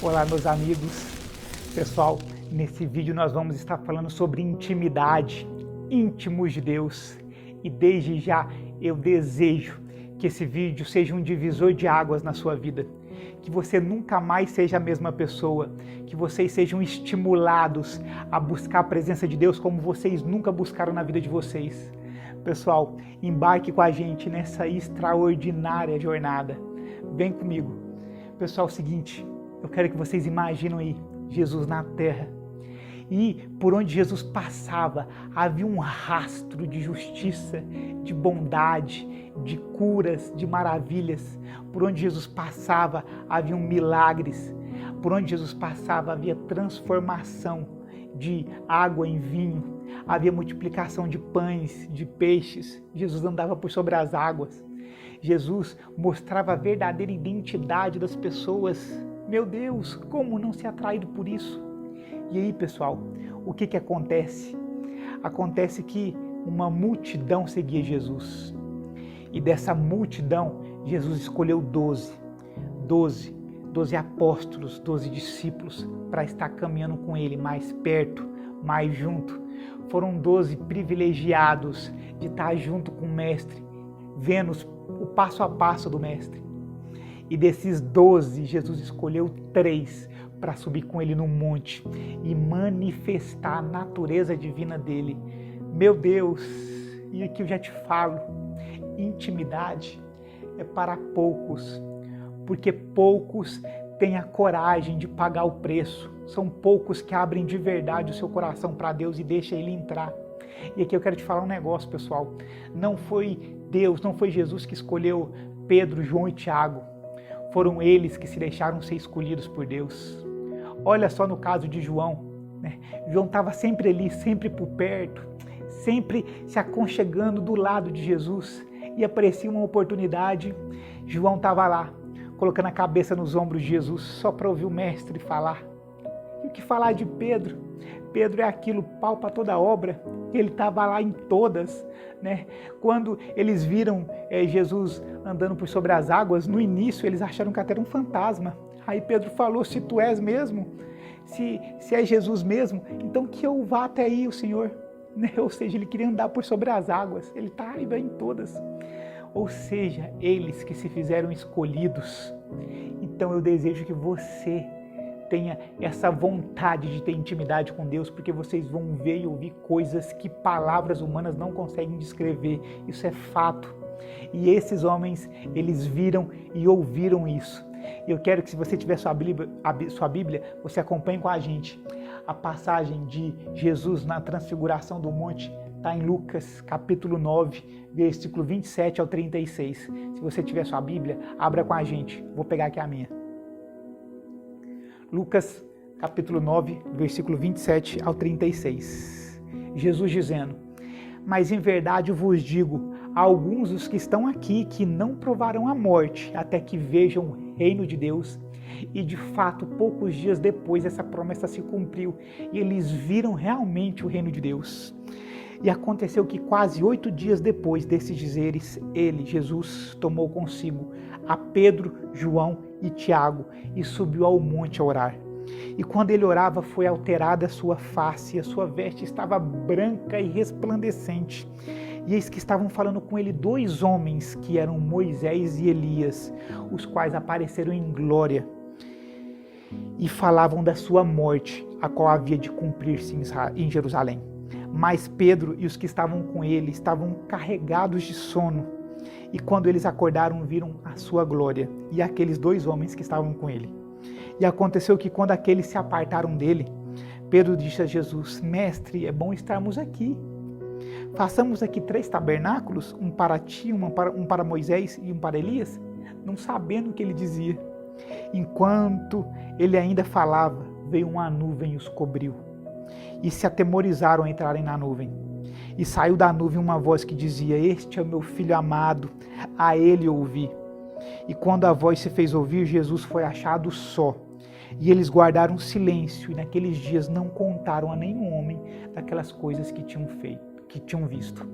Olá, meus amigos. Pessoal, nesse vídeo nós vamos estar falando sobre intimidade, íntimos de Deus. E desde já eu desejo que esse vídeo seja um divisor de águas na sua vida. Que você nunca mais seja a mesma pessoa. Que vocês sejam estimulados a buscar a presença de Deus como vocês nunca buscaram na vida de vocês. Pessoal, embarque com a gente nessa extraordinária jornada. Vem comigo. Pessoal, é o seguinte, eu quero que vocês imaginem aí Jesus na terra. E por onde Jesus passava, havia um rastro de justiça, de bondade, de curas, de maravilhas. Por onde Jesus passava, haviam milagres. Por onde Jesus passava, havia transformação de água em vinho. Havia multiplicação de pães, de peixes. Jesus andava por sobre as águas. Jesus mostrava a verdadeira identidade das pessoas. Meu Deus, como não ser atraído por isso? E aí, pessoal, o que acontece? Acontece que uma multidão seguia Jesus. E dessa multidão, Jesus escolheu 12 apóstolos, 12 discípulos, para estar caminhando com ele mais perto, mais junto. Foram 12 privilegiados de estar junto com o Mestre, vendo o passo a passo do Mestre. E desses 12, Jesus escolheu 3 para subir com ele no monte e manifestar a natureza divina dele. Meu Deus, e aqui eu já te falo, intimidade é para poucos, porque poucos têm a coragem de pagar o preço. São poucos que abrem de verdade o seu coração para Deus e deixam ele entrar. E aqui eu quero te falar um negócio, pessoal. Não foi Deus, não foi Jesus que escolheu Pedro, João e Tiago. Foram eles que se deixaram ser escolhidos por Deus. Olha só no caso de João, né? João estava sempre ali, sempre por perto, sempre se aconchegando do lado de Jesus. E aparecia uma oportunidade, João estava lá, colocando a cabeça nos ombros de Jesus, só para ouvir o Mestre falar. E o que falar de Pedro? Pedro é aquilo, pau para toda obra, ele estava lá em todas, né? Quando eles viram Jesus andando por sobre as águas, no início eles acharam que até era um fantasma. Aí Pedro falou, se tu és mesmo, se é Jesus mesmo, então que eu vá até aí o Senhor. Né? Ou seja, ele queria andar por sobre as águas, ele está aí em todas. Ou seja, eles que se fizeram escolhidos. Então eu desejo que você tenha essa vontade de ter intimidade com Deus, porque vocês vão ver e ouvir coisas que palavras humanas não conseguem descrever. Isso é fato. E esses homens, eles viram e ouviram isso. Eu quero que, se você tiver sua Bíblia, você acompanhe com a gente. A passagem de Jesus na transfiguração do monte está em Lucas, capítulo 9, versículo 27 ao 36. Se você tiver sua Bíblia, abra com a gente. Vou pegar aqui a minha. Lucas, capítulo 9, versículo 27 ao 36. Jesus dizendo: mas em verdade vos digo, há alguns dos que estão aqui que não provarão a morte até que vejam o reino de Deus. E de fato, poucos dias depois, essa promessa se cumpriu e eles viram realmente o reino de Deus. E aconteceu que quase 8 dias depois desses dizeres, ele, Jesus, tomou consigo a Pedro, João e Tiago e subiu ao monte a orar. E quando ele orava, foi alterada a sua face, e a sua veste estava branca e resplandecente. E eis que estavam falando com ele 2 homens, que eram Moisés e Elias, os quais apareceram em glória, e falavam da sua morte, a qual havia de cumprir-se em Jerusalém. Mas Pedro e os que estavam com ele estavam carregados de sono, e quando eles acordaram, viram a sua glória, e aqueles 2 homens que estavam com ele. E aconteceu que, quando aqueles se apartaram dele, Pedro disse a Jesus: Mestre, é bom estarmos aqui. Façamos aqui 3 tabernáculos, um para ti, um para Moisés e um para Elias, não sabendo o que ele dizia. Enquanto ele ainda falava, veio uma nuvem e os cobriu. E se atemorizaram a entrarem na nuvem. E saiu da nuvem uma voz que dizia: Este é o meu filho amado, a ele ouvi. E quando a voz se fez ouvir, Jesus foi achado só. E eles guardaram silêncio, e naqueles dias não contaram a nenhum homem daquelas coisas que tinham visto.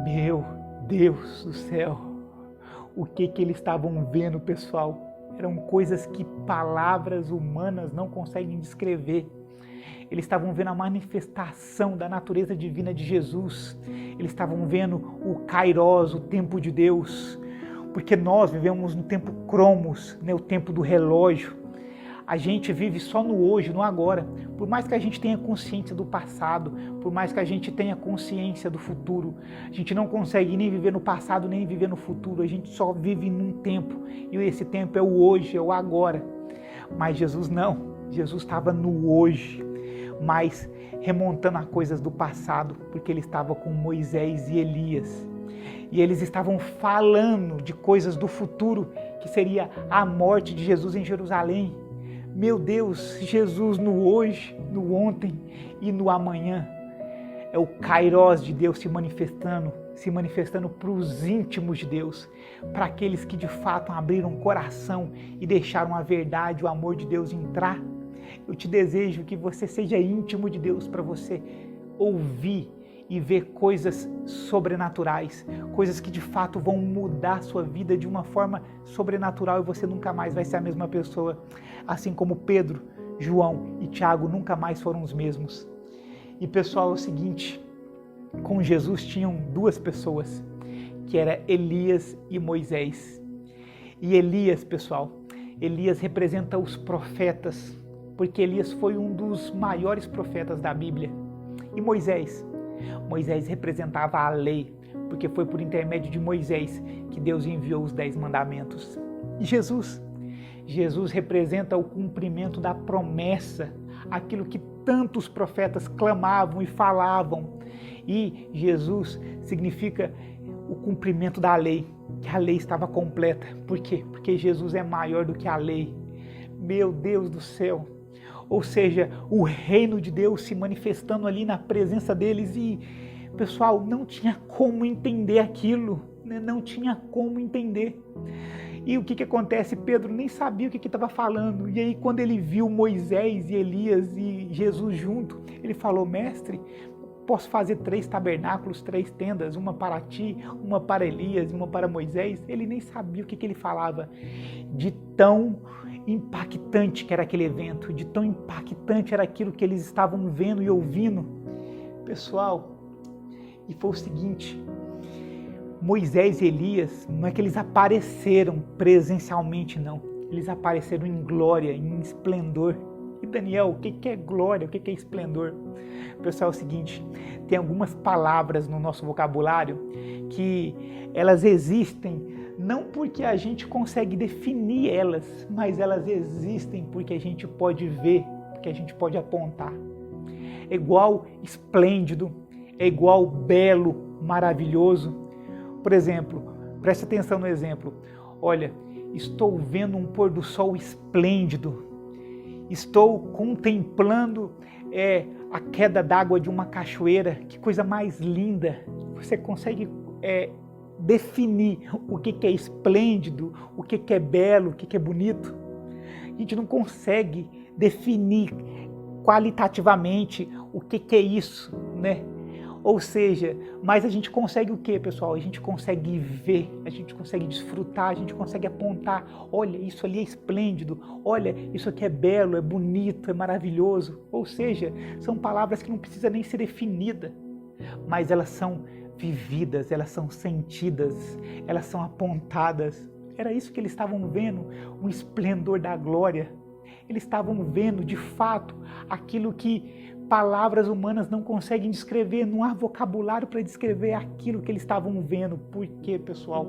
Meu Deus do céu, o que eles estavam vendo, pessoal? Eram coisas que palavras humanas não conseguem descrever. Eles estavam vendo a manifestação da natureza divina de Jesus. Eles estavam vendo o Kairos, o tempo de Deus. Porque nós vivemos no tempo Cromos, né, o tempo do relógio. A gente vive só no hoje, no agora. Por mais que a gente tenha consciência do passado, por mais que a gente tenha consciência do futuro, a gente não consegue nem viver no passado, nem viver no futuro. A gente só vive num tempo. E esse tempo é o hoje, é o agora. Mas Jesus não. Jesus estava no hoje, mas remontando a coisas do passado, porque ele estava com Moisés e Elias. E eles estavam falando de coisas do futuro, que seria a morte de Jesus em Jerusalém. Meu Deus, Jesus no hoje, no ontem e no amanhã. É o Kairos de Deus se manifestando para os íntimos de Deus, para aqueles que de fato abriram o coração e deixaram a verdade, o amor de Deus entrar. Eu te desejo que você seja íntimo de Deus para você ouvir e ver coisas sobrenaturais, coisas que de fato vão mudar a sua vida de uma forma sobrenatural e você nunca mais vai ser a mesma pessoa, assim como Pedro, João e Tiago nunca mais foram os mesmos. E pessoal, é o seguinte, com Jesus tinham duas pessoas, que era Elias e Moisés. E Elias, pessoal, Elias representa os profetas, porque Elias foi um dos maiores profetas da Bíblia. E Moisés representava a lei, porque foi por intermédio de Moisés que Deus enviou os 10 mandamentos. E Jesus representa o cumprimento da promessa, aquilo que tantos profetas clamavam e falavam. E Jesus significa o cumprimento da lei, que a lei estava completa. Por quê? Porque Jesus é maior do que a lei. Meu Deus do céu! Ou seja, o reino de Deus se manifestando ali na presença deles e, pessoal, não tinha como entender aquilo, né? Não tinha como entender. E o que acontece? Pedro nem sabia o que estava falando. E aí, quando ele viu Moisés e Elias e Jesus junto, ele falou: mestre, posso fazer 3 tabernáculos, 3 tendas, uma para ti, uma para Elias e uma para Moisés? Ele nem sabia o que ele falava. De tão impactante que era aquele evento, de tão impactante era aquilo que eles estavam vendo e ouvindo. Pessoal, e foi o seguinte, Moisés e Elias, não é que eles apareceram presencialmente, não. Eles apareceram em glória, em esplendor. E Daniel, o que é glória? O que é esplendor? Pessoal, é o seguinte, tem algumas palavras no nosso vocabulário que elas existem não porque a gente consegue definir elas, mas elas existem porque a gente pode ver, porque a gente pode apontar. É igual esplêndido, é igual belo, maravilhoso. Por exemplo, preste atenção no exemplo. Olha, estou vendo um pôr do sol esplêndido. Estou contemplando a queda d'água de uma cachoeira. Que coisa mais linda. Você consegue definir o que é esplêndido, o que é belo, o que é bonito. A gente não consegue definir qualitativamente o que é isso, né? Ou seja, mas a gente consegue o que, pessoal? A gente consegue ver, a gente consegue desfrutar, a gente consegue apontar. Olha, isso ali é esplêndido. Olha, isso aqui é belo, é bonito, é maravilhoso. Ou seja, são palavras que não precisam nem ser definidas, mas elas são vividas, elas são sentidas, elas são apontadas. Era isso que eles estavam vendo, o esplendor da glória. Eles estavam vendo, de fato, aquilo que palavras humanas não conseguem descrever, não há vocabulário para descrever aquilo que eles estavam vendo. Por quê, pessoal?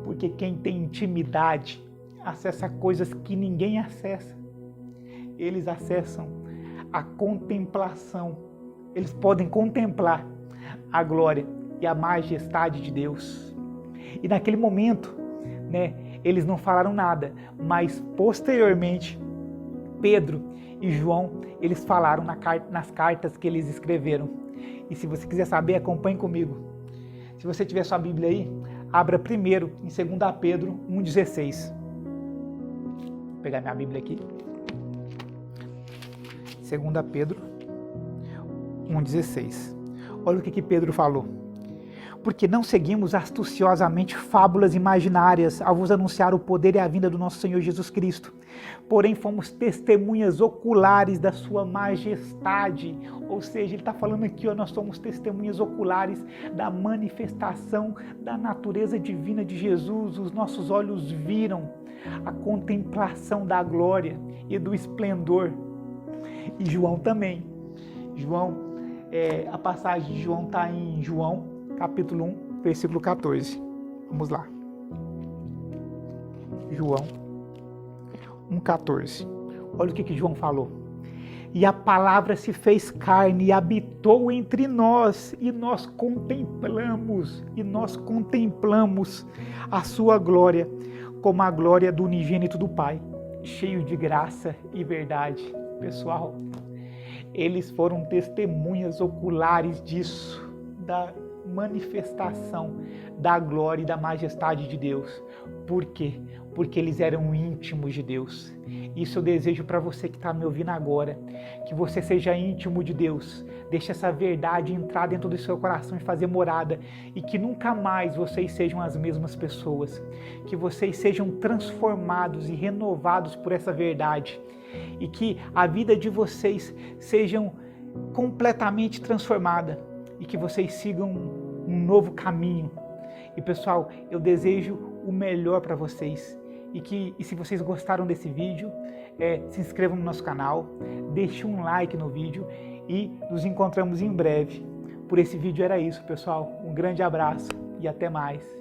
Porque quem tem intimidade acessa coisas que ninguém acessa. Eles acessam a contemplação. Eles podem contemplar a glória e a majestade de Deus. E naquele momento, né, eles não falaram nada, mas posteriormente, Pedro e João, eles falaram nas cartas que eles escreveram. E se você quiser saber, acompanhe comigo. Se você tiver sua Bíblia aí, abra primeiro em 2 Pedro 1,16. Vou pegar minha Bíblia aqui. 2 Pedro 1,16. Olha o que Pedro falou. porque não seguimos astuciosamente fábulas imaginárias ao vos anunciar o poder e a vinda do nosso Senhor Jesus Cristo. Porém, fomos testemunhas oculares da sua majestade. Ou seja, ele está falando aqui, nós somos testemunhas oculares da manifestação da natureza divina de Jesus. Os nossos olhos viram a contemplação da glória e do esplendor. E João também. A passagem de João está em João, capítulo 1, versículo 14. Vamos lá. João 1,14. Olha o que João falou. E a palavra se fez carne e habitou entre nós, e nós contemplamos a sua glória, como a glória do unigênito do Pai, cheio de graça e verdade. Pessoal, eles foram testemunhas oculares disso, da manifestação da glória e da majestade de Deus. Por quê? Porque eles eram íntimos de Deus. Isso eu desejo para você que está me ouvindo agora, que você seja íntimo de Deus, deixe essa verdade entrar dentro do seu coração e fazer morada, e que nunca mais vocês sejam as mesmas pessoas, que vocês sejam transformados e renovados por essa verdade, e que a vida de vocês sejam completamente transformada, e que vocês sigam um novo caminho. E pessoal, eu desejo o melhor para vocês. E se vocês gostaram desse vídeo, se inscrevam no nosso canal, deixe um like no vídeo e nos encontramos em breve. Por esse vídeo era isso, pessoal. Um grande abraço e até mais.